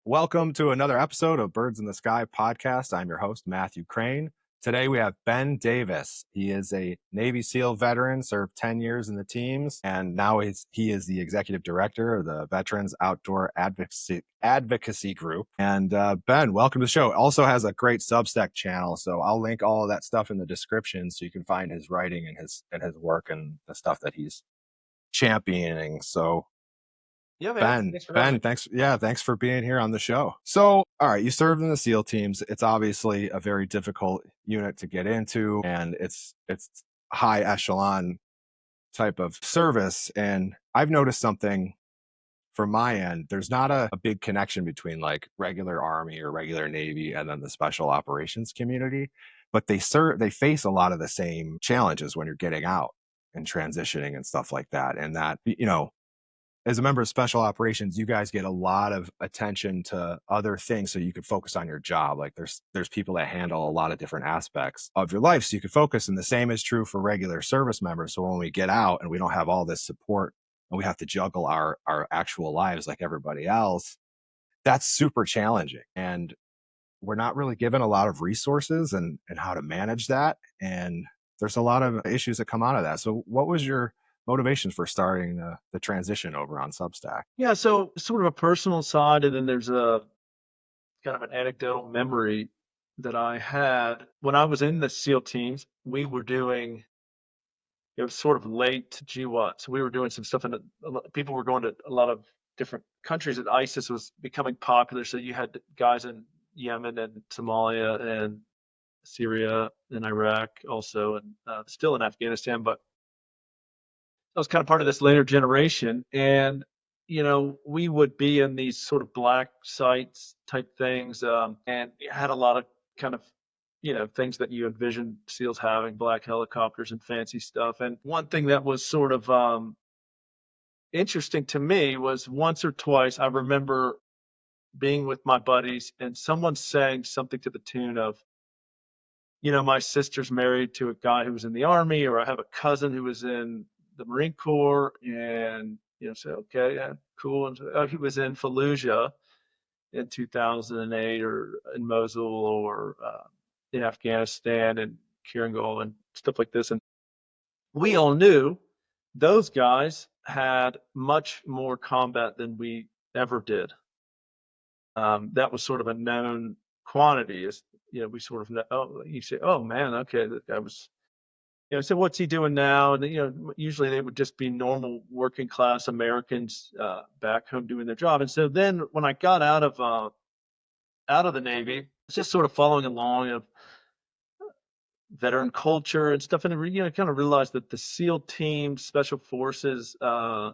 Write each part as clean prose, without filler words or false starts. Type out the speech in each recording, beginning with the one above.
Welcome to another episode of Birds in the Sky podcast. I'm your host, Matthew Crane. Today we have Ben Davis. He is a Navy SEAL veteran, served 10 years in the teams, and now he is the executive director of the Veterans Outdoor Advocacy Group. And Ben, welcome to the show. Also has a great Substack channel, so I'll link all of that stuff in the description so you can find his writing and his work and the stuff that he's championing. So Yeah, man. Ben, Thanks for having Ben, me. thanks. Yeah, thanks for being here on the show. So, all right, you served in the SEAL teams. It's obviously a very difficult unit to get into, and it's high echelon type of service. And I've noticed something from my end. There's not a big connection between like regular Army or regular Navy and then the special operations community, but they face a lot of the same challenges when you're getting out and transitioning and stuff like that. And that, as a member of special operations, you guys get a lot of attention to other things so you can focus on your job. Like there's people that handle a lot of different aspects of your life so you can focus. And the same is true for regular service members. So when we get out and we don't have all this support and we have to juggle our actual lives like everybody else, that's super challenging. And we're not really given a lot of resources and how to manage that. And there's a lot of issues that come out of that. So what was your motivations for starting the transition over on Substack? Yeah, so sort of a personal side, and then there's a kind of an anecdotal memory that I had when I was in the SEAL teams. We were doing it was sort of late to GWAT, so we were doing some stuff, and people were going to a lot of different countries. And ISIS was becoming popular, so you had guys in Yemen and Somalia and Syria and Iraq also, and still in Afghanistan, but I was kind of part of this later generation. And, we would be in these sort of black sites type things, and it had a lot of kind of, things that you envision SEALs having, black helicopters and fancy stuff. And one thing that was sort of interesting to me was once or twice I remember being with my buddies and someone saying something to the tune of, my sister's married to a guy who was in the army, or I have a cousin who was in the Marine Corps, and say, okay, yeah, cool. And he was in Fallujah in 2008, or in Mosul, or in Afghanistan and Kirangal and stuff like this. And we all knew those guys had much more combat than we ever did. That was sort of a known quantity. Is we sort of know. Oh, you say, oh man, okay, that guy was. So what's he doing now? And usually they would just be normal working class Americans back home doing their job. And so then when I got out of the Navy, it's just sort of following along of veteran culture and stuff, and kind of realized that the SEAL team, special forces, were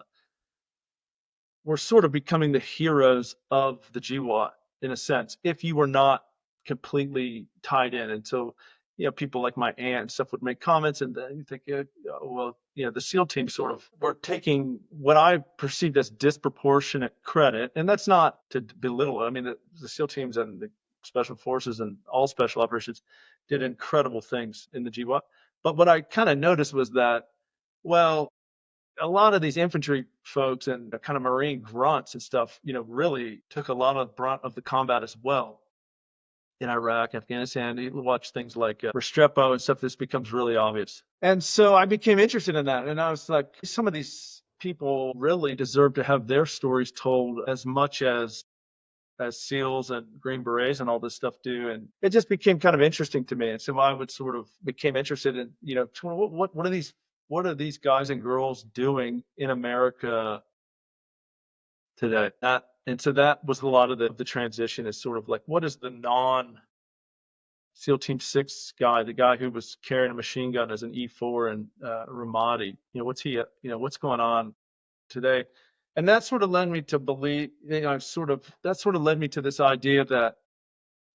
sort of becoming the heroes of the GWAT in a sense, if you were not completely tied in. And so, people like my aunt and stuff would make comments, and then you think, well, the SEAL team sort of were taking what I perceived as disproportionate credit. And that's not to belittle it. I mean, the SEAL teams and the special forces and all special operations did incredible things in the GWAT. But what I kind of noticed was that, well, a lot of these infantry folks and the kind of Marine grunts and stuff, really took a lot of brunt of the combat as well in Iraq, Afghanistan. You watch things like Restrepo and stuff. This becomes really obvious. And so I became interested in that. And I was like, some of these people really deserve to have their stories told as much as SEALs and Green Berets and all this stuff do. And it just became kind of interesting to me. And so I would sort of became interested in, what are these guys and girls doing in America today? And so that was a lot of the transition, is sort of like, what is the non SEAL Team 6 guy, the guy who was carrying a machine gun as an E4 in Ramadi, what's he, what's going on today? And that sort of led me to believe, that sort of led me to this idea that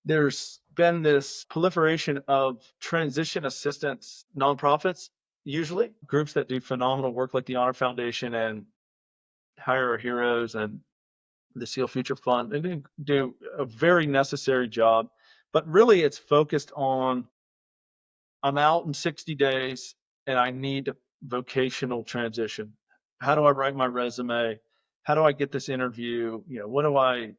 there's been this proliferation of transition assistance nonprofits, usually groups that do phenomenal work like the Honor Foundation and Hire Our Heroes and the SEAL Future Fund. They do a very necessary job, but really it's focused on, I'm out in 60 days and I need a vocational transition. How do I write my resume? How do I get this interview? What do I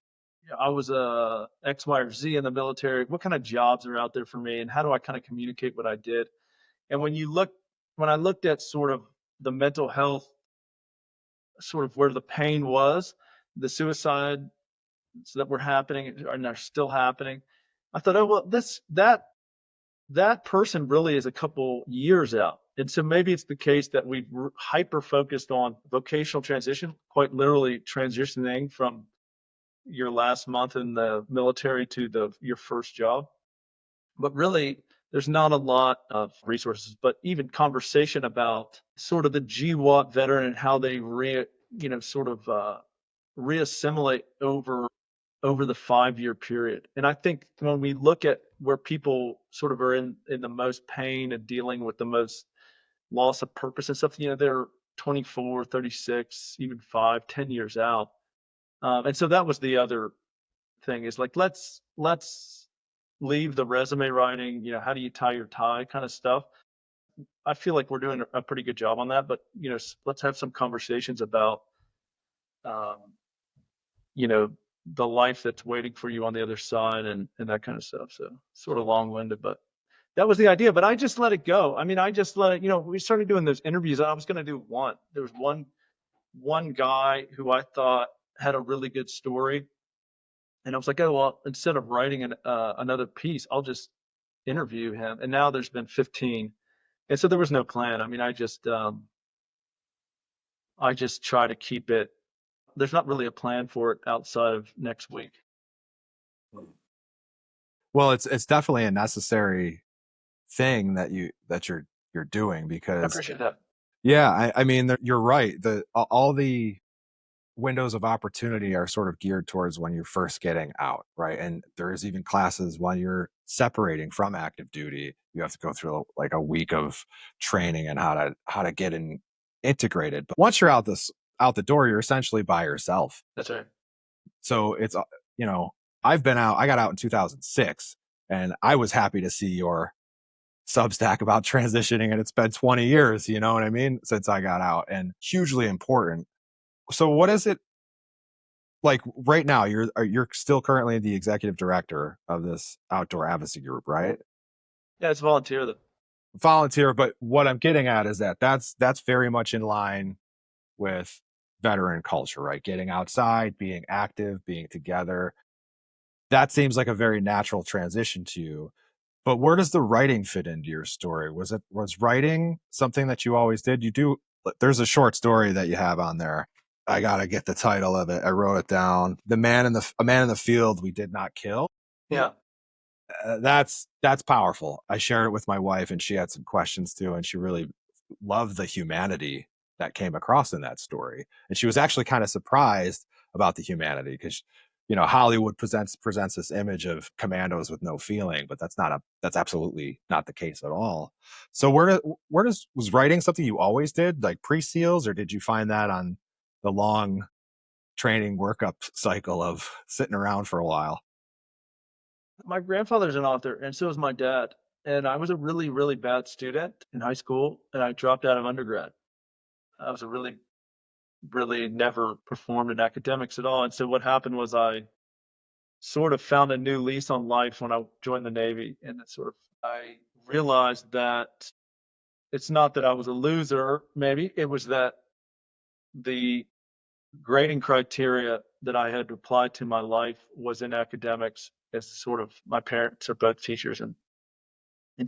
I was a X, Y, or Z in the military. What kind of jobs are out there for me, and how do I kind of communicate what I did? And when I looked at sort of the mental health, sort of where the pain was, the suicides that were happening and are still happening, I thought, oh well, that person really is a couple years out. And so maybe it's the case that we've hyper focused on vocational transition, quite literally transitioning from your last month in the military to your first job. But really, there's not a lot of resources, but even conversation about sort of the GWAT veteran and how they sort of reassimilate over the 5-year period. And I think when we look at where people sort of are in the most pain and dealing with the most loss of purpose and stuff, they're 24, 36, even 5, 10 years out. And so that was the other thing is like, let's leave the resume writing, how do you tie your tie kind of stuff. I feel like we're doing a pretty good job on that, but let's have some conversations about, um, you know, the life that's waiting for you on the other side and that kind of stuff. So sort of long winded, but that was the idea. But I just let it go. I mean, I just let it, we started doing those interviews. I was going to do one. There was one guy who I thought had a really good story. And I was like, oh, well, instead of writing another piece, I'll just interview him. And now there's been 15. And so there was no plan. I mean, I just try to keep it. There's not really a plan for it outside of next week. Well, it's definitely a necessary thing that you're doing I because appreciate that. yeah, I mean you're right. All the windows of opportunity are sort of geared towards when you're first getting out, right? And there's even classes when you're separating from active duty. You have to go through like a week of training and how to get in integrated. But once you're out the door, you're essentially by yourself. That's right. So it's you know, I've been out. I got out in 2006, and I was happy to see your Substack about transitioning, and it's been 20 years. You know what I mean? Since I got out, and hugely important. So, what is it like right now? You're still currently the executive director of this outdoor advocacy group, right? Yeah, it's volunteer though. Volunteer, but what I'm getting at is that that's very much in line with veteran culture, right? Getting outside, being active, being together. That seems like a very natural transition to you. But where does the writing fit into your story? Was writing something that you always did? You do there's a short story that you have on there. I gotta get the title of it. I wrote it down. A man in the field we did not kill. Yeah. That's powerful. I shared it with my wife, and she had some questions too, and she really loved the humanity that came across in that story. And she was actually kind of surprised about the humanity because Hollywood presents this image of commandos with no feeling, but that's absolutely not the case at all. So was writing something you always did, like pre-seals, or did you find that on the long training workup cycle of sitting around for a while? My grandfather's an author, and so is my dad. And I was a really, really bad student in high school, and I dropped out of undergrad. I was a really, really never performed in academics at all. And so what happened was I sort of found a new lease on life when I joined the Navy. And it sort of, I realized that it's not that I was a loser, maybe. It was that the grading criteria that I had applied to my life was in academics, as sort of my parents are both teachers. And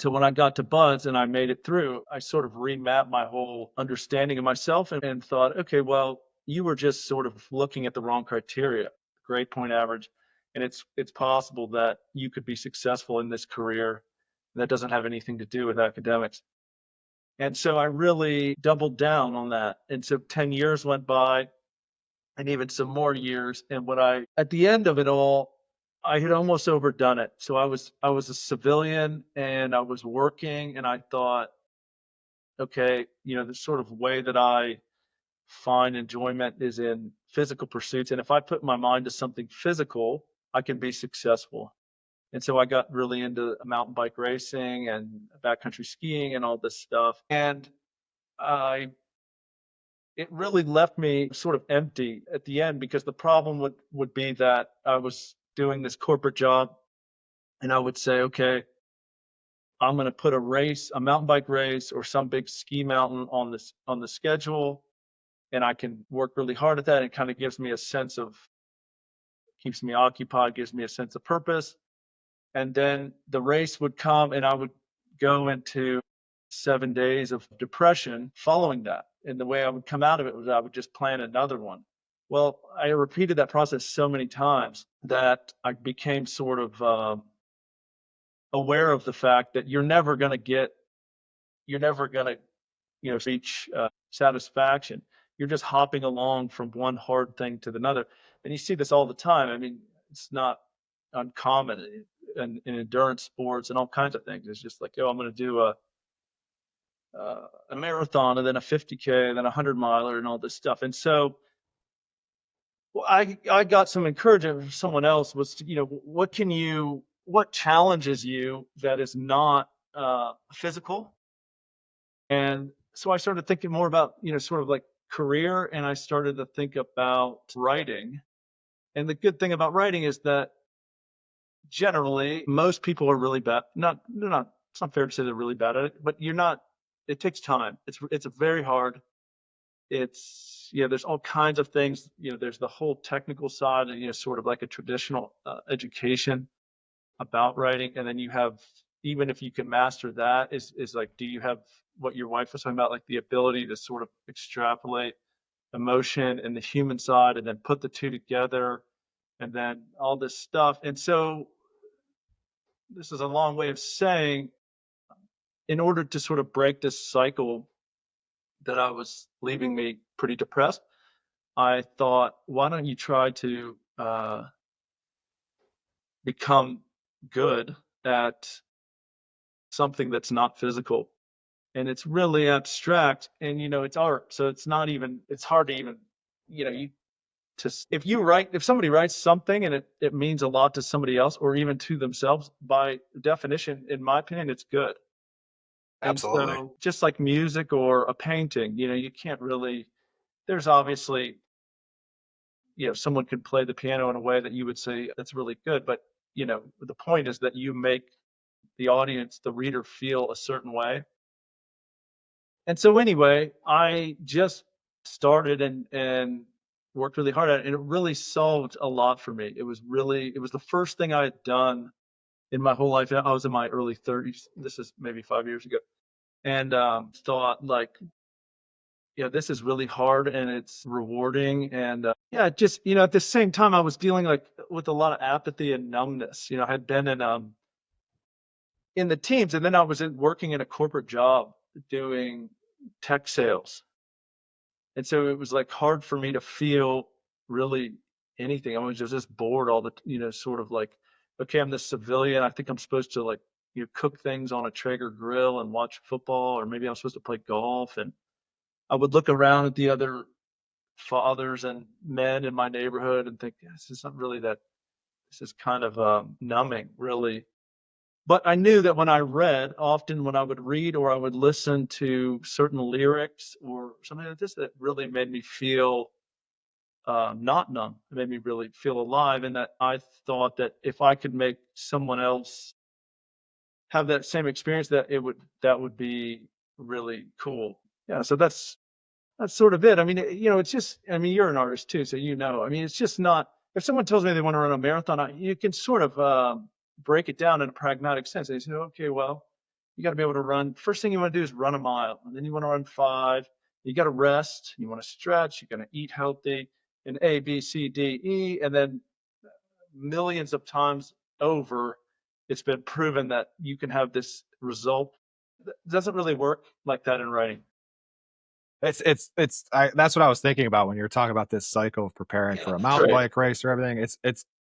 so when I got to Buds and I made it through, I sort of remapped my whole understanding of myself and thought, okay, well, you were just sort of looking at the wrong criteria, grade point average. And it's possible that you could be successful in this career that doesn't have anything to do with academics. And so I really doubled down on that. And so 10 years went by and even some more years. And at the end of it all, I had almost overdone it. So I was a civilian and I was working and I thought, okay, the sort of way that I find enjoyment is in physical pursuits. And if I put my mind to something physical, I can be successful. And so I got really into mountain bike racing and backcountry skiing and all this stuff. And I it really left me sort of empty at the end because the problem would be that I was doing this corporate job and I would say, okay, I'm going to put a mountain bike race or some big ski mountain on the schedule, and I can work really hard at that. It kind of gives me a sense of keeps me occupied, gives me a sense of purpose. And then the race would come and I would go into 7 days of depression following that. And the way I would come out of it was I would just plan another one. Well, I repeated that process so many times that I became sort of aware of the fact that you're never going to, reach satisfaction. You're just hopping along from one hard thing to another. And you see this all the time. I mean, it's not uncommon in endurance sports and all kinds of things. It's just like, oh, I'm going to do a marathon and then a 50K and then a 100 miler and all this stuff. And so well, I got some encouragement from someone else was, what challenges you that is not physical. And so I started thinking more about, sort of like career, and I started to think about writing. And the good thing about writing is that generally most people are really bad. They're not, it's not fair to say they're really bad at it, but you're not, it takes time. It's very hard. There's all kinds of things, there's the whole technical side, and, sort of like a traditional education about writing. And then you have, even if you can master that, is like, do you have what your wife was talking about, like the ability to sort of extrapolate emotion and the human side and then put the two together and then all this stuff. And so this is a long way of saying, in order to sort of break this cycle that I was leaving me pretty depressed, I thought, why don't you try to become good at something that's not physical? And it's really abstract, and it's art, so it's not even, it's hard to even, you if somebody writes something and it means a lot to somebody else or even to themselves, by definition, in my opinion, it's good. And Absolutely. so just like music or a painting, you can't really, there's obviously, someone could play the piano in a way that you would say that's really good, but the point is that you make the audience, the reader, feel a certain way. And so anyway, I just started and worked really hard at it, and it really solved a lot for me. It was the first thing I had done in my whole life. I was in my early 30s. This is maybe 5 years ago, and thought like, this is really hard and it's rewarding. And yeah, just at the same time, I was dealing like with a lot of apathy and numbness. I had been in the teams, and then I was working in a corporate job doing tech sales. And so it was like hard for me to feel really anything. I was just bored all the, sort of like, okay, I'm this civilian. I think I'm supposed to like, cook things on a Traeger grill and watch football, or maybe I'm supposed to play golf. And I would look around at the other fathers and men in my neighborhood and think, "Yeah, this is not really that, this is kind of numbing, really." But I knew that when I read, often when I would read or I would listen to certain lyrics or something like this, that really made me feel not numb. It made me really feel alive, and that I thought that if I could make someone else have that same experience, that would be really cool. Yeah, so that's sort of it. I mean, it's just, I mean, you're an artist too, so I mean, it's just not, if someone tells me they want to run a marathon, you can sort of break it down in a pragmatic sense. They say, okay, well, you got to be able to run. First thing you want to do is run a mile, and then you want to run 5. You got to rest. You want to stretch. You're going to eat healthy, and A, B, C, D, E, and then millions of times over, it's been proven that you can have this result. It doesn't really work like that in writing. That's what I was thinking about when you were talking about this cycle of preparing for a mountain Right. bike race or everything.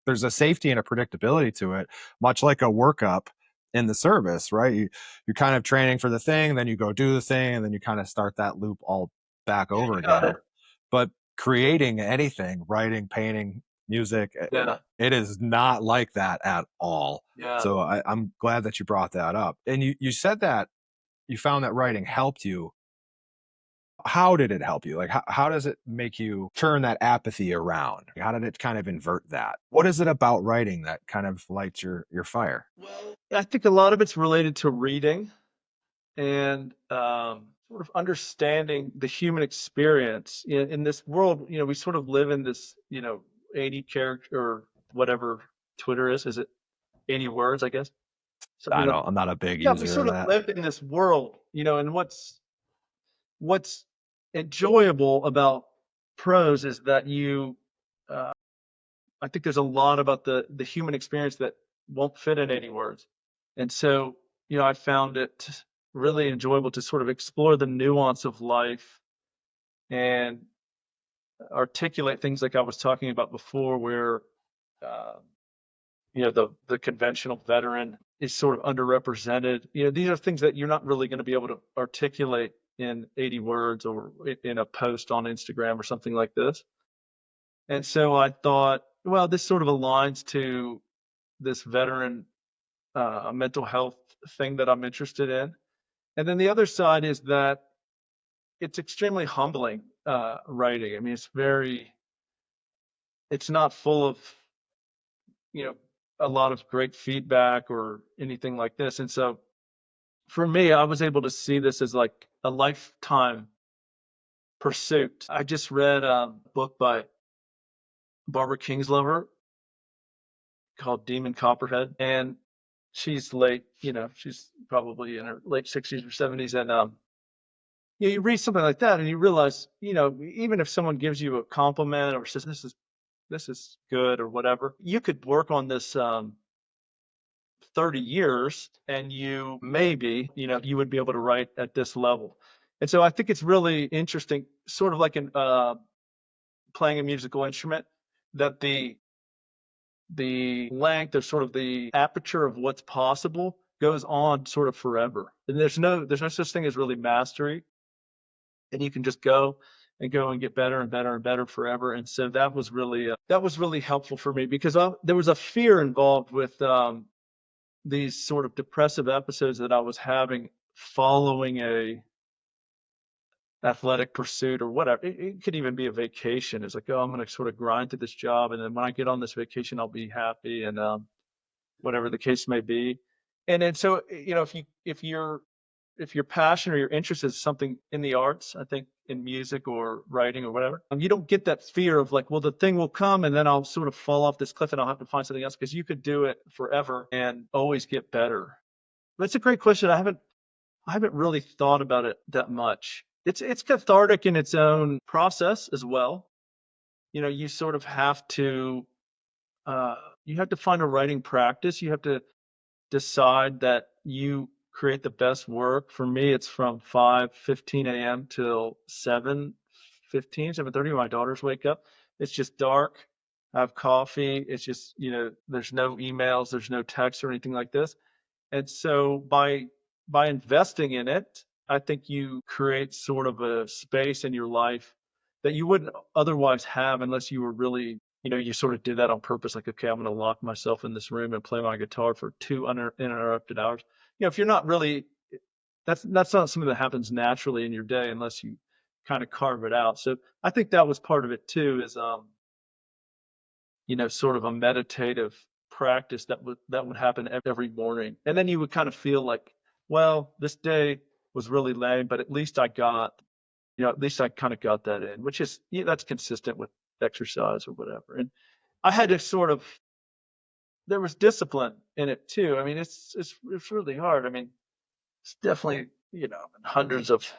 There's a safety and a predictability to it, much like a workup in the service, right? You're kind of training for the thing, then you go do the thing, and then you kind of start that loop all back over Got again. it. But creating anything, writing, painting, music, Yeah. it is not like that at all. Yeah. So I'm glad that you brought that up. And you said that you found that writing helped you How did it help you? Like, how does it make you turn that apathy around? How did it kind of invert that? What is it about writing that kind of lights your fire? Well, I think a lot of it's related to reading and sort of understanding the human experience in this world. We sort of live in this, 80 character or whatever Twitter is. Is it 80 words, I guess? Something I like, know I'm not a big yeah, we user of sort of that. live in this world, and what's enjoyable about prose is that uh, I think there's a lot about the human experience that won't fit in 80 words. And so, I found it really enjoyable to sort of explore the nuance of life and articulate things like I was talking about before, where uh, the conventional veteran is sort of underrepresented. These are things that you're not really going to be able to articulate in 80 words or in a post on Instagram or something like this. And so I thought, well, this sort of aligns to this veteran mental health thing that I'm interested in. And then the other side is that it's extremely humbling writing. I mean, it's not full of, you know, a lot of great feedback or anything like this. And so for me, I was able to see this as like a lifetime pursuit. I just read a book by Barbara Kingslover called Demon Copperhead, and she's late, she's probably in her late 60s or 70s. And you read something like that and you realize, even if someone gives you a compliment or says this is good or whatever, you could work on this 30 years and you maybe, you would be able to write at this level. And so I think it's really interesting, sort of like in playing a musical instrument, that the length or sort of the aperture of what's possible goes on sort of forever. And there's no such thing as really mastery. And you can just go and get better and better and better forever. And so that was really helpful for me, because there was a fear involved with these sort of depressive episodes that I was having following a athletic pursuit or whatever. It could even be a vacation. It's like, oh, I'm going to sort of grind through this job, and then when I get on this vacation, I'll be happy, and whatever the case may be. And then so, if your passion or your interest is something in the arts, I think in music or writing or whatever, you don't get that fear of like, well, the thing will come and then I'll sort of fall off this cliff and I'll have to find something else, because you could do it forever and always get better. That's a great question. I haven't really thought about it that much. It's cathartic in its own process as well. You sort of uh, have to find a writing practice. You have to decide that you create the best work. For me, it's from 5:15 a.m. till 7:15, 7:30 when my daughters wake up. It's just dark. I have coffee. It's just, there's no emails, there's no text or anything like this. And so by investing in it, I think you create sort of a space in your life that you wouldn't otherwise have unless you were really, you sort of did that on purpose. Like, okay, I'm going to lock myself in this room and play my guitar for two uninterrupted hours. If you're not really, that's not something that happens naturally in your day unless you kind of carve it out. So I think that was part of it too, is sort of a meditative practice that would happen every morning. And then you would kind of feel like, well, this day was really lame, but at least I kind of got that in, which is, that's consistent with exercise or whatever. And I had to sort of, there was discipline in it too. I mean, it's really hard. I mean, it's definitely, hundreds of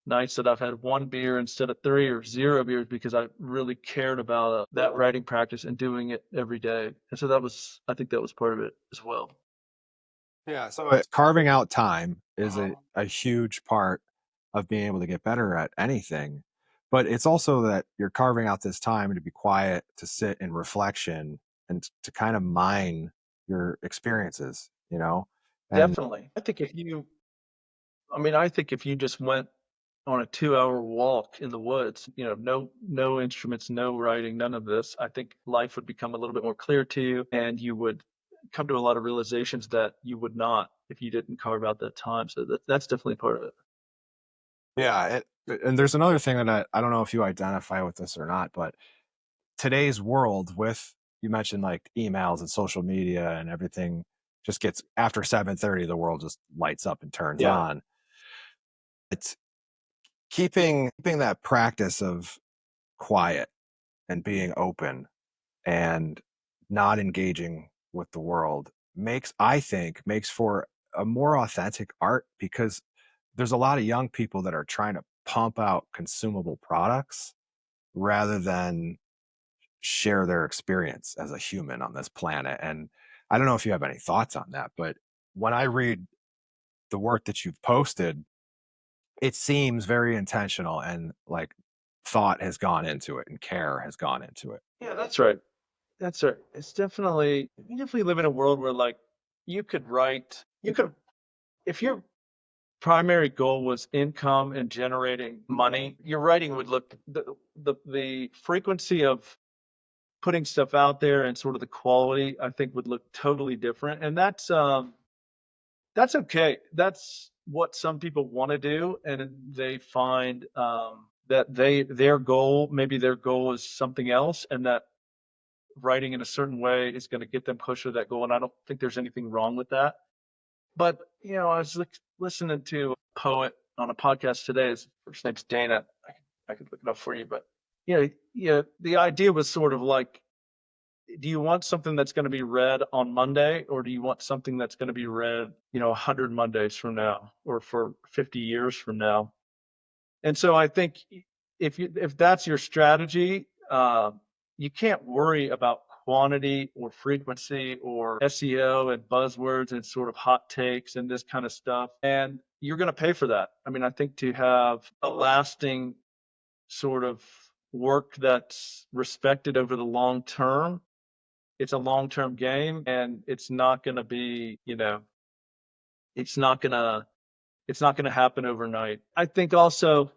nights that I've had one beer instead of three or zero beers, because I really cared about that writing practice and doing it every day. And so I think that was part of it as well. Yeah, so carving out time is a, Uh-huh. a huge part of being able to get better at anything. But it's also that you're carving out this time to be quiet, to sit in reflection, and to kind of mine your experiences, you know? And Definitely. I think if you just went on a 2-hour walk in the woods, no instruments, no writing, none of this, I think life would become a little bit more clear to you, and you would come to a lot of realizations that you would not if you didn't carve out that time. So that's definitely part of it. Yeah, and there's another thing that I don't know if you identify with this or not, but today's world with you mentioned like emails and social media and everything just gets after 7:30 the world just lights up and turns Yeah. on. It's keeping that practice of quiet and being open and not engaging with the world I think makes for a more authentic art because there's a lot of young people that are trying to pump out consumable products rather than share their experience as a human on this planet. And I don't know if you have any thoughts on that, but when I read the work that you've posted, it seems very intentional and like thought has gone into it and care has gone into it. Yeah, that's right. That's right. It's definitely we definitely live in a world where like you could if your primary goal was income and generating money, your writing would look the frequency of putting stuff out there and sort of the quality I think would look totally different. And that's okay. That's what some people want to do, and they find that maybe their goal is something else, and that writing in a certain way is going to get them closer to that goal. And I don't think there's anything wrong with that. But I was listening to a poet on a podcast today. His first name's Dana. I could look it up for you, but the idea was sort of like, do you want something that's going to be read on Monday, or do you want something that's going to be read, 100 Mondays from now, or for 50 years from now? And so I think if that's your strategy, you can't worry about quantity or frequency or SEO and buzzwords and sort of hot takes and this kind of stuff. And you're going to pay for that. I mean, I think to have a lasting sort of work that's respected over the long term, it's a long-term game, and it's not going to be, it's not going to happen overnight. I think also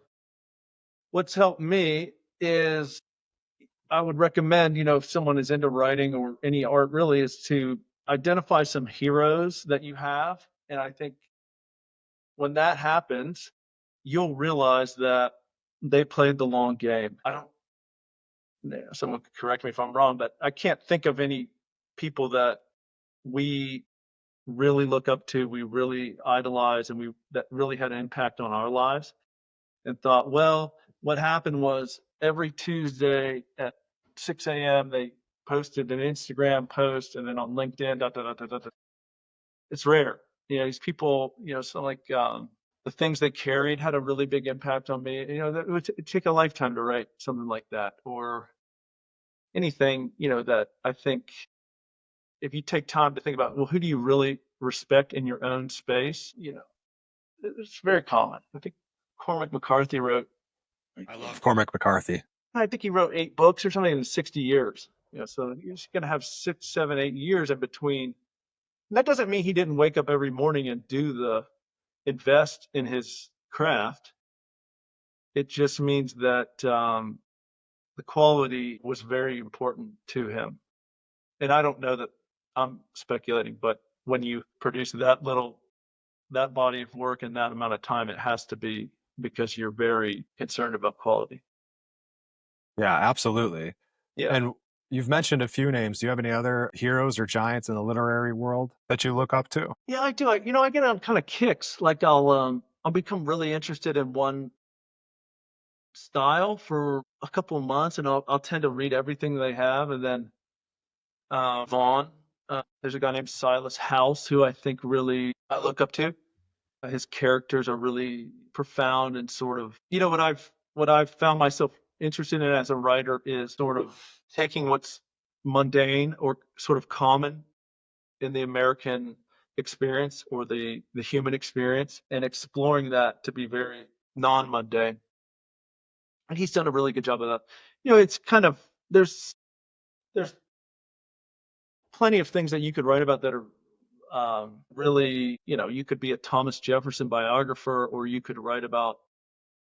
what's helped me is I would recommend, if someone is into writing or any art really, is to identify some heroes that you have. And I think when that happens, you'll realize that they played the long game. I don't, someone could correct me if I'm wrong, but I can't think of any people that we really look up to, we really idolize, and that really had an impact on our lives, and thought, well, what happened was every Tuesday at 6 a.m. they posted an Instagram post, and then on LinkedIn, da, da, da, da, da, da. It's rare. These people, so like the things they carried had a really big impact on me. That it would take a lifetime to write something like that, or anything, that I think if you take time to think about, well, who do you really respect in your own space? It's very common. I think Cormac McCarthy wrote, I love Cormac McCarthy. I think he wrote 8 books or something in 60 years. So you're just going to have 6, 7, 8 years in between. And that doesn't mean he didn't wake up every morning and invest in his craft. It just means that the quality was very important to him. And I don't know that I'm speculating, but when you produce that body of work in that amount of time, it has to be because you're very concerned about quality. Yeah, absolutely. Yeah. And you've mentioned a few names. Do you have any other heroes or giants in the literary world that you look up to? Yeah, I do. I get on kind of kicks. Like I'll become really interested in one style for a couple of months, and I'll tend to read everything they have, and then Vaughn. There's a guy named Silas House who I think really I look up to. His characters are really profound and sort of, what I've found myself interested in as a writer is sort of taking what's mundane or sort of common in the American experience or the human experience, and exploring that to be very non-mundane. And he's done a really good job of that. It's kind of there's plenty of things that you could write about that are really, you could be a Thomas Jefferson biographer, or you could write about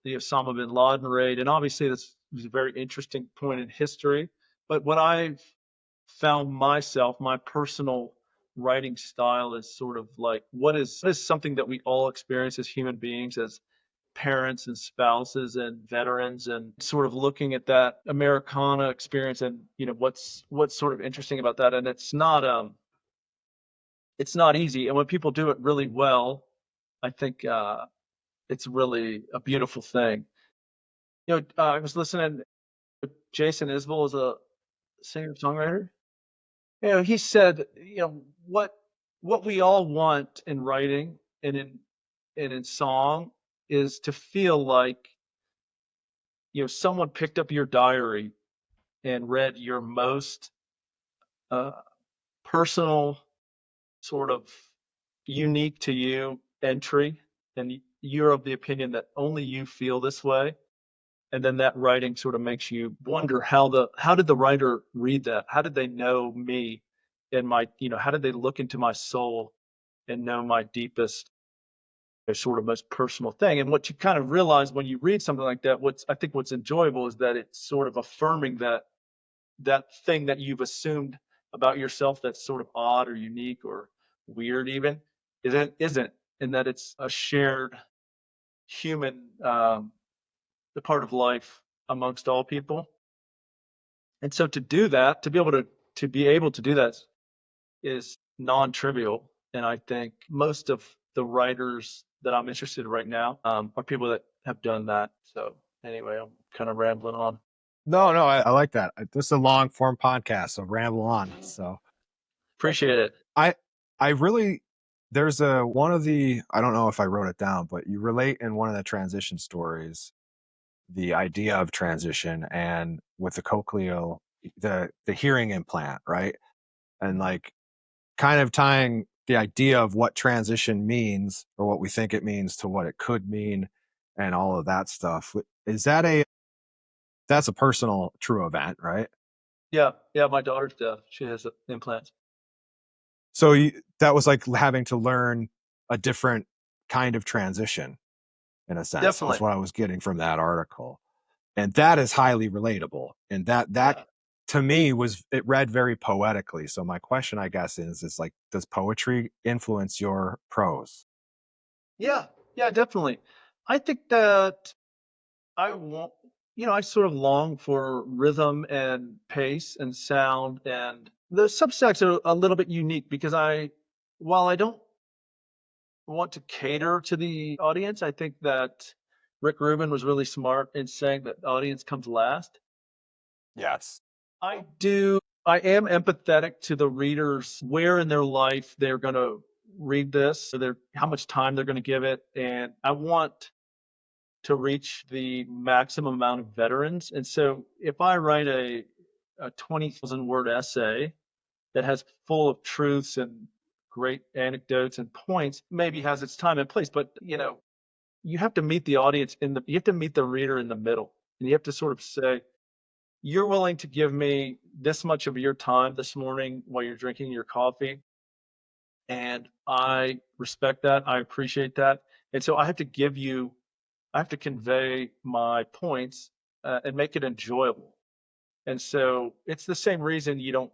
the Osama bin Laden raid. And obviously, this is a very interesting point in history. But what I've found my personal writing style is sort of like, what is something that we all experience as human beings, as parents and spouses and veterans, and sort of looking at that Americana experience and, what's sort of interesting about that. And it's not easy. And when people do it really well, I think it's really a beautiful thing. I was listening. Jason Isbell is a singer-songwriter. He said, what we all want in writing and in song is to feel like, someone picked up your diary and read your most uh, personal, sort of unique to you entry, and you're of the opinion that only you feel this way. And then that writing sort of makes you wonder how did the writer read that? How did they know me and how did they look into my soul and know my deepest, sort of most personal thing? And what you kind of realize when you read something like that, what's enjoyable is that it's sort of affirming that thing that you've assumed about yourself that's sort of odd or unique or weird even isn't, and that it's a shared human, the part of life amongst all people. And so to do that, to be able to do that is non-trivial. And I think most of the writers that I'm interested in right now are people that have done that. So anyway, I'm kind of rambling on. No, no, I like that. This is a long form podcast, so ramble on. So Appreciate it. I I really there's a one of the I don't know if I wrote it down, but you relate in one of the transition stories the idea of transition and with the cochleal the hearing implant, right? And like kind of tying the idea of what transition means or what we think it means to what it could mean and all of that stuff. Is that a that's a personal true event, right? Yeah, yeah. My daughter's deaf. She has implants. So that was like having to learn a different kind of transition in a sense is Definitely. what I was getting from that article. And that is highly relatable. And that Yeah. to me was it read very poetically. So my question I guess is like does poetry influence your prose? Yeah. Yeah. Definitely. I think that I want, I sort of long for rhythm and pace and sound, and the subsects are a little bit unique because while I don't want to cater to the audience, I think that Rick Rubin was really smart in saying that the audience comes last. Yes. I am empathetic to the readers, where in their life they're going to read this, or how much time they're going to give it. And I want to reach the maximum amount of veterans. And so if I write a 20,000 word essay that has full of truths and great anecdotes and points, maybe has its time and place, but you have to meet the audience you have to meet the reader in the middle. And you have to sort of say, you're willing to give me this much of your time this morning while you're drinking your coffee. And I respect that. I appreciate that. And so I have to convey my points and make it enjoyable. And so it's the same reason you don't,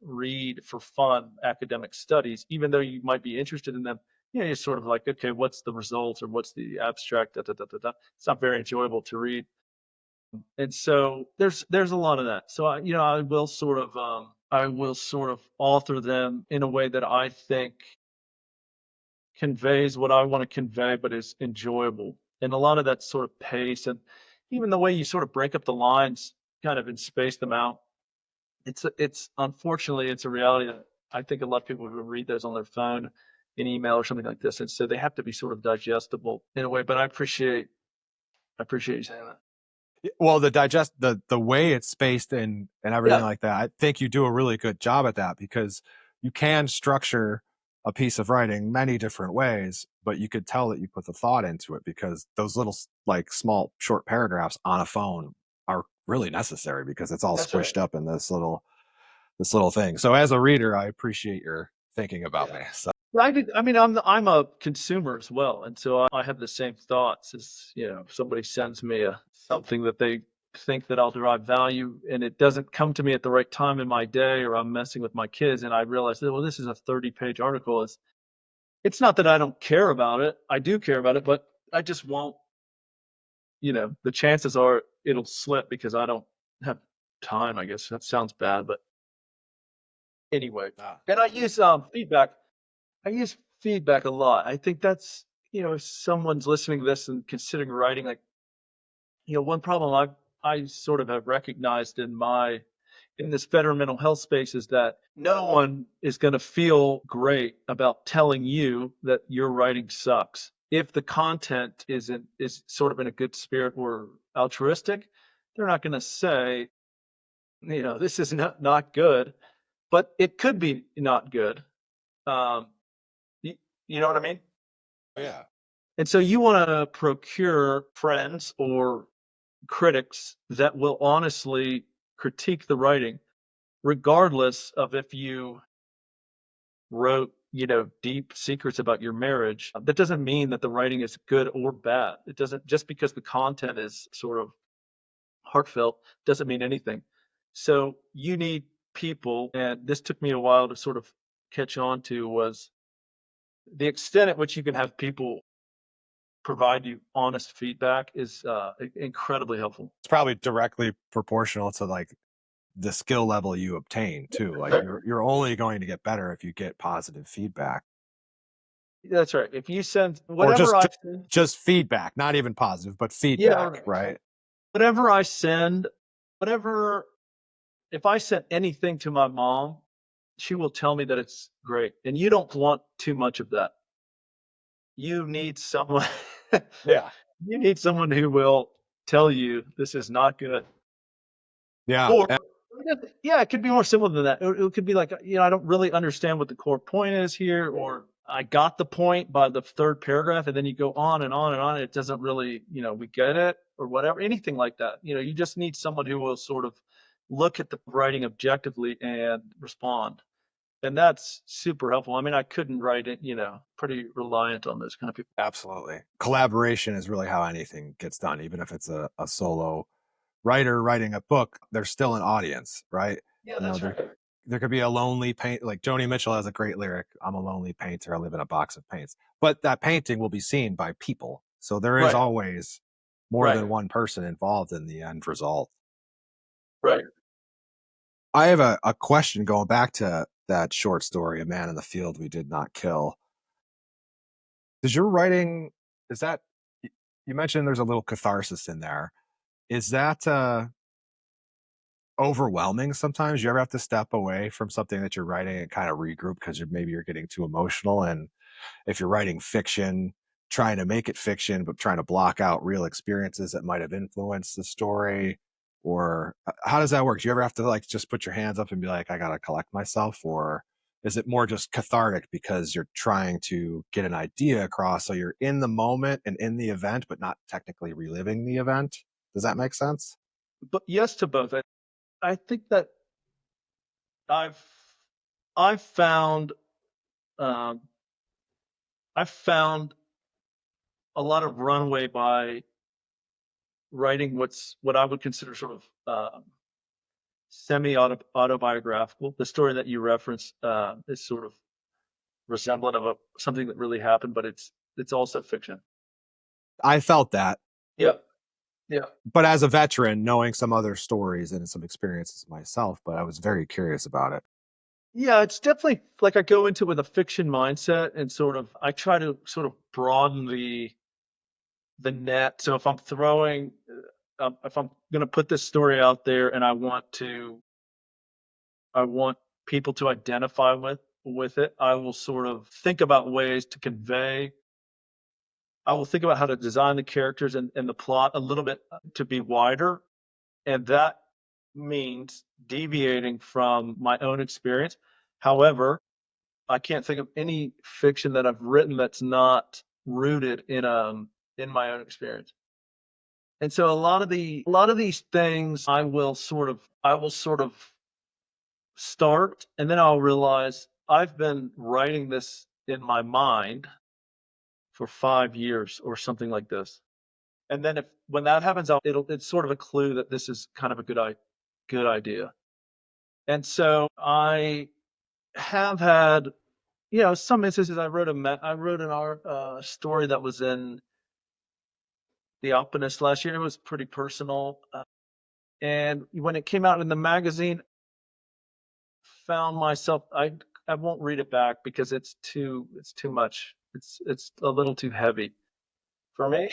read for fun academic studies, even though you might be interested in them. You're sort of like, okay, what's the results or what's the abstract? Da, da, da, da, da. It's not very enjoyable to read. And so there's a lot of that. So I will sort of author them in a way that I think conveys what I want to convey, but is enjoyable. And a lot of that sort of pace and even the way you sort of break up the lines kind of and space them out. It's unfortunately it's a reality that I think a lot of people will read those on their phone, in email or something like this. And so they have to be sort of digestible in a way. But I appreciate you saying that. Well, the way it's spaced and everything Yeah, like that, I think you do a really good job at that because you can structure a piece of writing many different ways, but you could tell that you put the thought into it because those little like small short paragraphs on a phone are really necessary because it's all that's right. squished up in this little thing. So as a reader, I appreciate your thinking about Yeah. me. So I mean, I'm a consumer as well, and so I have the same thoughts as, if somebody sends me something that they think that I'll derive value, and it doesn't come to me at the right time in my day, or I'm messing with my kids, and I realize that, well, this is a 30-page article. It's not that I don't care about it. I do care about it, but I just won't, the chances are it'll slip because I don't have time, I guess. That sounds bad, but anyway. Ah, And I use feedback. I use feedback a lot. I think that's, if someone's listening to this and considering writing, like, one problem I sort of have recognized in this veteran mental health space is that no one is going to feel great about telling you that your writing sucks. If the content is sort of in a good spirit or altruistic, they're not going to say, this is not good, but it could be not good. Um, you, you know what I mean? yeah. And so you want to procure friends or critics that will honestly critique the writing, regardless of if you wrote, deep secrets about your marriage. That doesn't mean that the writing is good or bad. It doesn't, just because the content is sort of heartfelt, doesn't mean anything. So you need people, and this took me a while to sort of catch on to, was the extent at which you can have people provide you honest feedback is incredibly helpful. It's probably directly proportional to like the skill level you obtain too. Like you're only going to get better if you get positive feedback. That's right. If you send Or whatever I send, just feedback, not even positive, but yeah, feedback, right. right? Whatever I send, whatever, if I sent anything to my mom, she will tell me that it's great. And you don't want too much of that. You need someone, Yeah. you need someone who will tell you this is not good. Yeah. Or, yeah, it could be more simple than that. It could be like, I don't really understand what the core point is here, or I got the point by the third paragraph, and then you go on and on and on. And it doesn't really, we get it, or whatever, anything like that. You just need someone who will sort of look at the writing objectively and respond. And that's super helpful. I mean, I couldn't write it, pretty reliant on those kind of people. Absolutely. Collaboration is really how anything gets done, even if it's a solo writer writing a book, there's still an audience, right? Yeah, You know, that's right. there could be a lonely paint, like Joni Mitchell has a great lyric, I'm a lonely painter, I live in a box of paints. But that painting will be seen by people. So there is Right, always more right, than one person involved in the end result. right. I have a question going back to that short story, A Man in the Field We Did Not Kill. Does your writing, is that, you mentioned there's a little catharsis in there. Is that overwhelming sometimes? You ever have to step away from something that you're writing and kind of regroup because maybe you're getting too emotional? And if you're writing fiction, trying to make it fiction, but trying to block out real experiences that might have influenced the story? Or how does that work? Do you ever have to like just put your hands up and be like, I got to collect myself? Or is it more just cathartic because you're trying to get an idea across? So you're in the moment and in the event, but not technically reliving the event. Does that make sense? But yes to both. I think that I've I've found um, I've found a lot of runway by writing what I would consider sort of semi autobiographical. The story that you referenced is sort of resemblant of something that really happened, but it's also fiction. I felt that. Yeah, yeah, But as a veteran, knowing some other stories and some experiences myself, but I was very curious about it. yeah. It's definitely like I go into it with a fiction mindset, and sort of I try to sort of broaden the net. So if I'm going to put this story out there and I want people to identify with it, I will sort of think about ways to convey. I will think about how to design the characters and the plot a little bit to be wider. And that means deviating from my own experience. However, I can't think of any fiction that I've written that's not rooted in my own experience. And so a lot of these things I will sort of start, and then I'll realize I've been writing this in my mind for 5 years or something like this. And then if when that happens, it's sort of a clue that this is kind of a good idea. And so I have had, some instances. I wrote an art story that was in The Alpinist last year. It was pretty personal. And when it came out in the magazine, found myself, I won't read it back because it's too much. It's a little too heavy for me.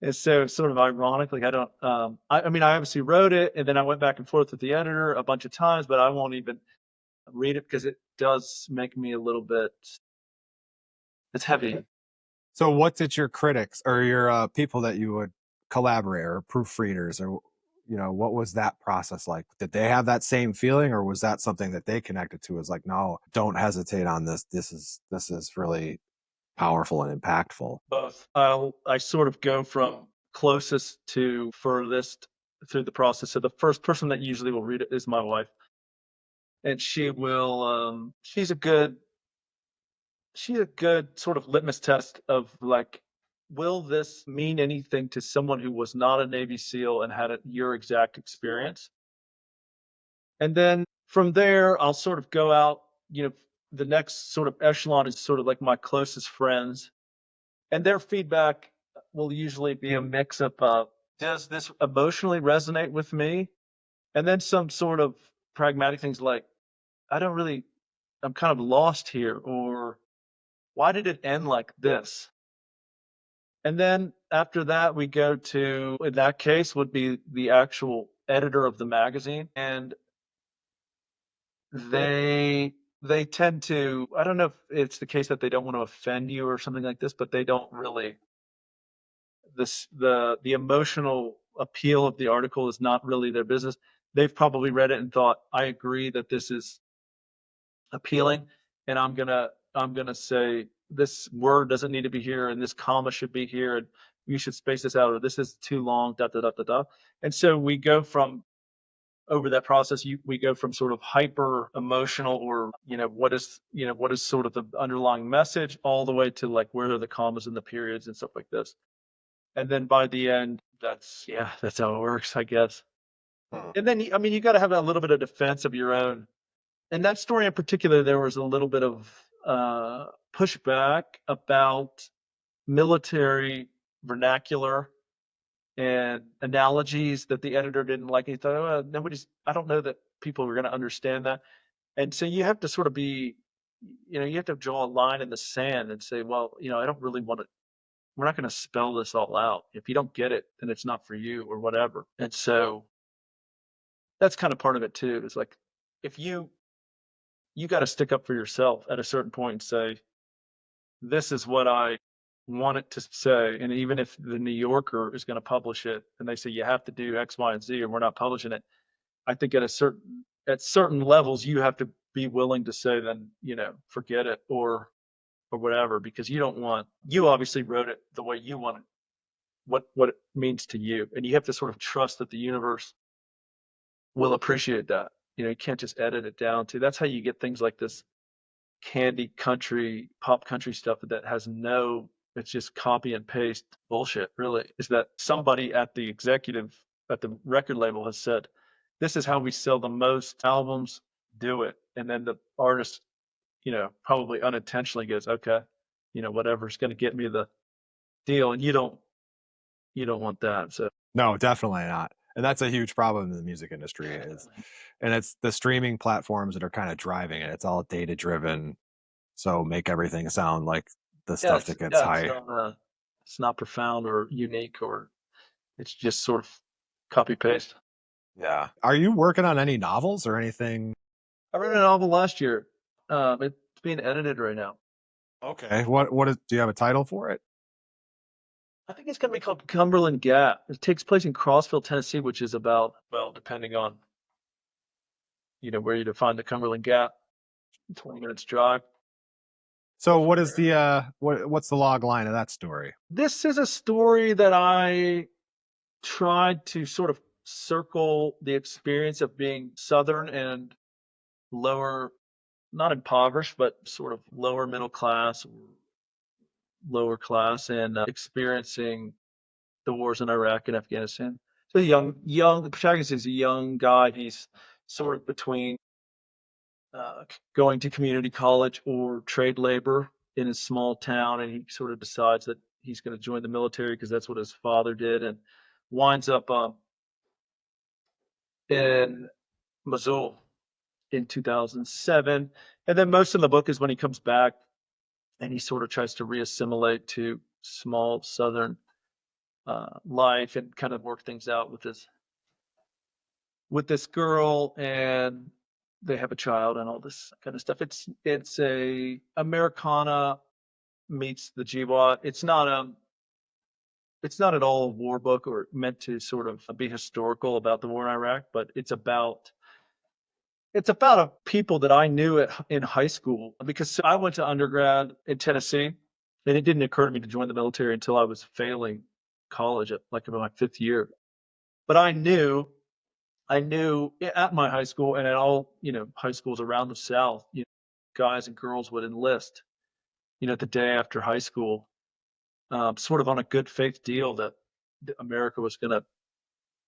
And so sort of ironically, I don't, I mean, I obviously wrote it and then I went back and forth with the editor a bunch of times, but I won't even read it because it does make me a little bit, it's heavy. So what did your critics or your people that you would collaborate or proofreaders or what was that process like? Did they have that same feeling or was that something that they connected to as like, no, don't hesitate on this. This is really powerful and impactful. Both. I sort of go from closest to furthest through the process. So the first person that usually will read it is my wife. And she's a good sort of litmus test of like, will this mean anything to someone who was not a Navy SEAL and had your exact experience? And then from there, I'll sort of go out, the next sort of echelon is sort of like my closest friends. And their feedback will usually be a mix of, does this emotionally resonate with me? And then some sort of pragmatic things like, I don't really, I'm kind of lost here, or why did it end like this? And then after that, we go to, in that case, would be the actual editor of the magazine. And they they tend to, I don't know if it's the case that they don't want to offend you or something like this, but they don't really, the emotional appeal of the article is not really their business. They've probably read it and thought, I agree that this is appealing, and I'm gonna say this word doesn't need to be here, and this comma should be here, and you should space this out, or this is too long, da da da da da. And so we go from over that process, we go from sort of hyper emotional, or what is sort of the underlying message, all the way to like where are the commas and the periods and stuff like this. And then by the end, that's how it works, I guess. Hmm. And then, I mean, you got to have a little bit of defense of your own. In that story in particular, there was a little bit of pushback about military vernacular and analogies that the editor didn't like. He thought, oh, nobody's, I don't know that people are going to understand that. And so you have to sort of be, you have to draw a line in the sand and say, well, I don't really want to, we're not going to spell this all out. If you don't get it, then it's not for you or whatever. And so that's kind of part of it too. Is like, if you got to stick up for yourself at a certain point and say, this is what I want it to say. And even if the New Yorker is going to publish it and they say you have to do X, Y, and Z, or we're not publishing it, I think at certain levels you have to be willing to say, then forget it, or whatever, because you obviously wrote it the way you want it, what it means to you, and you have to sort of trust that the universe will appreciate that. You can't just edit it down to. That's how you get things like this candy country, pop country stuff that has no, it's just copy and paste bullshit, really. Is that somebody at the record label has said, this is how we sell the most albums, do it. And then the artist, probably unintentionally goes, okay, whatever's going to get me the deal. And you don't want that. So No, definitely not. And that's a huge problem in the music industry is, definitely. and it's the streaming platforms that are kind of driving it. It's all data driven. So make everything sound like the Yeah, stuff it's that gets yeah, high. it's not profound or unique, or it's just sort of copy paste. Yeah. Are you working on any novels or anything? I wrote a novel last year. It's being edited right now. Okay. Do you have a title for it? I think it's going to be called Cumberland Gap. It takes place in Crossville, Tennessee, which is about, well, depending on where you define the Cumberland Gap, 20 minutes drive. So what is the what's the log line of that story? This is a story that I tried to sort of circle the experience of being Southern and lower, not impoverished, but sort of lower middle class, lower class, and experiencing the wars in Iraq and Afghanistan. So the protagonist is a young guy. He's sort of between going to community college or trade labor in a small town, and he sort of decides that he's going to join the military because that's what his father did, and winds up in Missoula in 2007. And then most of the book is when he comes back and he sort of tries to reassimilate to small southern life and kind of work things out with this girl, and they have a child and all this kind of stuff. It's a Americana meets the GWAT. It's not at all a war book or meant to sort of be historical about the war in Iraq, but it's about a people that I knew in high school because I went to undergrad in Tennessee, and it didn't occur to me to join the military until I was failing college at like about my fifth year. But I knew at my high school and at all, high schools around the South, guys and girls would enlist, the day after high school, sort of on a good faith deal that America was going to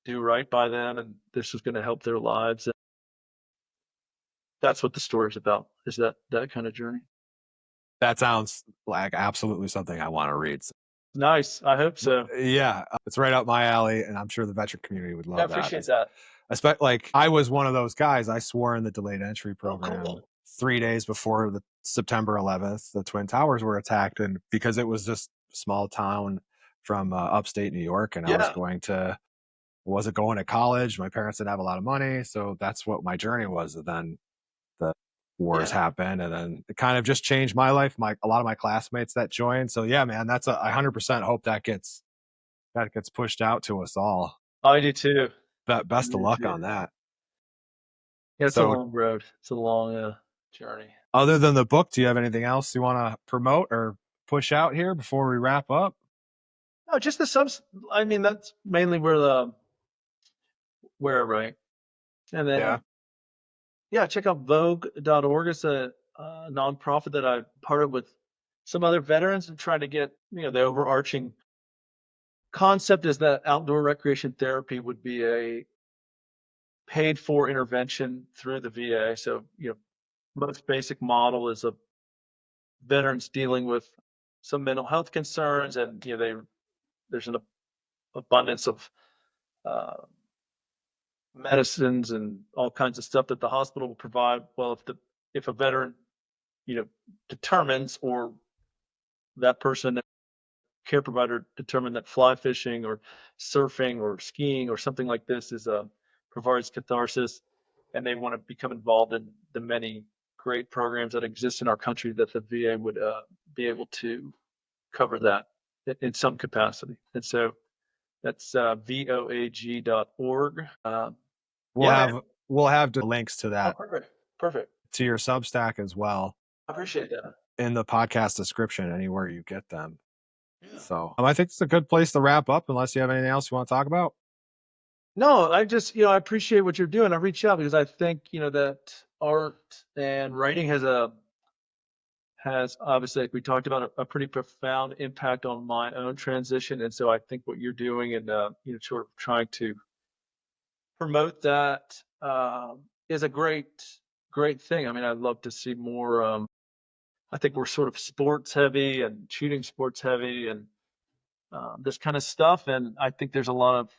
do right by them and this was going to help their lives. And that's what the story's about, is that kind of journey. That sounds like absolutely something I want to read. Nice. I hope so. Yeah, it's right up my alley, and I'm sure the veteran community would I love that. appreciate that. Like I was one of those guys. I swore in the delayed entry Oh, program cool. 3 days before the September 11th, the Twin Towers were attacked, and because it was just a small town from upstate New York, and I Yeah. wasn't going to college. My parents didn't have a lot of money, so that's what my journey was. And then the wars Yeah. happened, and then it kind of just changed my life. A lot of my classmates that joined. So yeah, man, I 100% hope that gets pushed out to us all. I do too. I Best of do luck too. on that. Yeah, it's a So long road. It's a long journey. other than the book, do you have anything else you want to promote or push out here before we wrap up? No, just the subs. I mean, that's mainly where I write. And then, Yeah. yeah, check out Vogue.org. It's a nonprofit that I partnered with some other veterans and trying to get, the overarching concept is that outdoor recreation therapy would be a paid for intervention through the VA. So, most basic model is a veterans dealing with some mental health concerns, and there's an abundance of uh, medicines and all kinds of stuff that the hospital will provide. Well, if a veteran, you know, determines, or that person, care provider determined, that fly fishing or surfing or skiing or something like this provides catharsis, and they want to become involved in the many great programs that exist in our country, that the VA would be able to cover that in some capacity. And so that's voag.org. We'll Yeah, man. have the links to Oh, that perfect. Perfect. to your Substack as well I appreciate that. in the podcast description anywhere you get them. Yeah. So I think it's a good place to wrap up unless you have anything else you want to talk about. No, I just, I appreciate what you're doing. I reach out because I think, that art and writing has obviously, like we talked about, a pretty profound impact on my own transition. And so I think what you're doing and, sort of trying to promote that is a great thing. I mean, I'd love to see more. I think we're sort of sports heavy and shooting sports heavy and this kind of stuff. And I think there's a lot of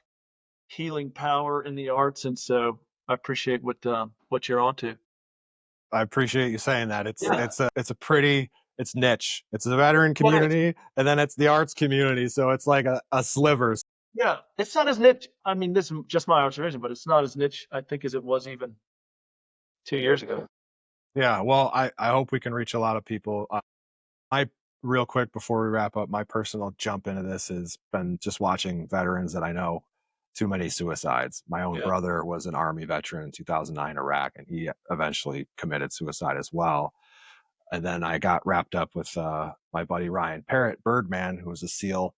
healing power in the arts. And so I appreciate what you're onto. I appreciate you saying that. Yeah. It's niche. It's the veteran Well, it's, community, and then it's the arts community. So it's like a sliver. yeah, it's not as niche. I mean, this is just my observation, but it's not as niche, I think, as it was even 2 years ago. Yeah. Well, I hope we can reach a lot of people. My real quick before we wrap up, my personal jump into this has been just watching veterans that I know. Too many suicides. My own Yeah. brother was an Army veteran in 2009 Iraq, and he eventually committed suicide as well. And then I got wrapped up with my buddy Ryan Parrott, Birdman, who was a SEAL,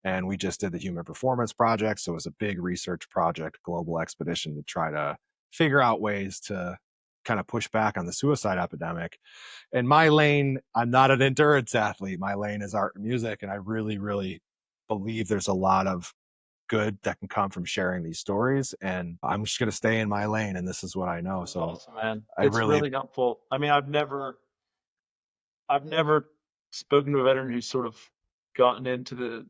and we just did the Human Performance Project. So it was a big research project, global expedition to try to figure out ways to kind of push back on the suicide epidemic. In my lane, I'm not an endurance athlete. My lane is art and music, and I really, really believe there's a lot of good that can come from sharing these stories. And I'm just going to stay in my lane, and this is what I know. That's So awesome, man. I It's really really helpful. I mean, I've never spoken to a veteran who's sort of gotten into the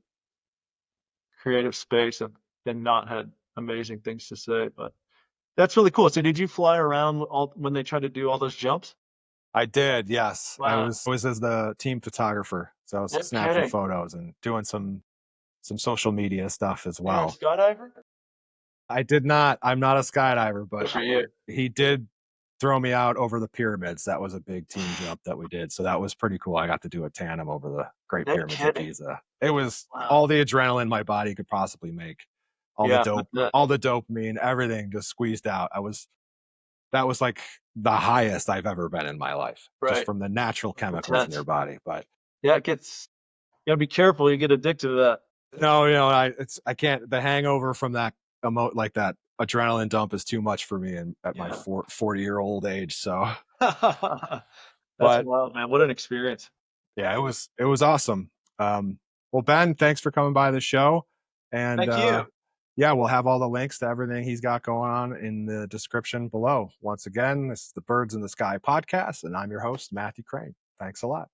creative space and not had amazing things to say, but that's really cool. So did you fly around all when they tried to do all those jumps? I did, yes. I Wow. was as the team photographer, so I was No snapping kidding. photos and doing some social media stuff as You're a well. skydiver? I did not. I'm not a skydiver, Good but for you. he did throw me out over the pyramids. That was a big team jump that we did. So that was pretty cool. I got to do a tandem over the Great No Pyramids of kidding. Giza. It was Wow. all the adrenaline my body could possibly make. Yeah, I bet. All the dopamine, everything just squeezed out. That was like the highest I've ever been in my life, just Right. from the natural That's chemicals in intense. your body. But Yeah, it gets you gotta be careful, you get addicted to no, I can't. The hangover from that like that adrenaline dump is too much for me and at my that. 40-year-old age. So, Yeah. That's but wild, man. What an experience. yeah, it was awesome. Well, Ben, thanks for coming by the show, and Thank you. yeah, we'll have all the links to everything he's got going on in the description below. Once again, this is the Birds in the Sky podcast, and I'm your host, Matthew Crane. Thanks a lot.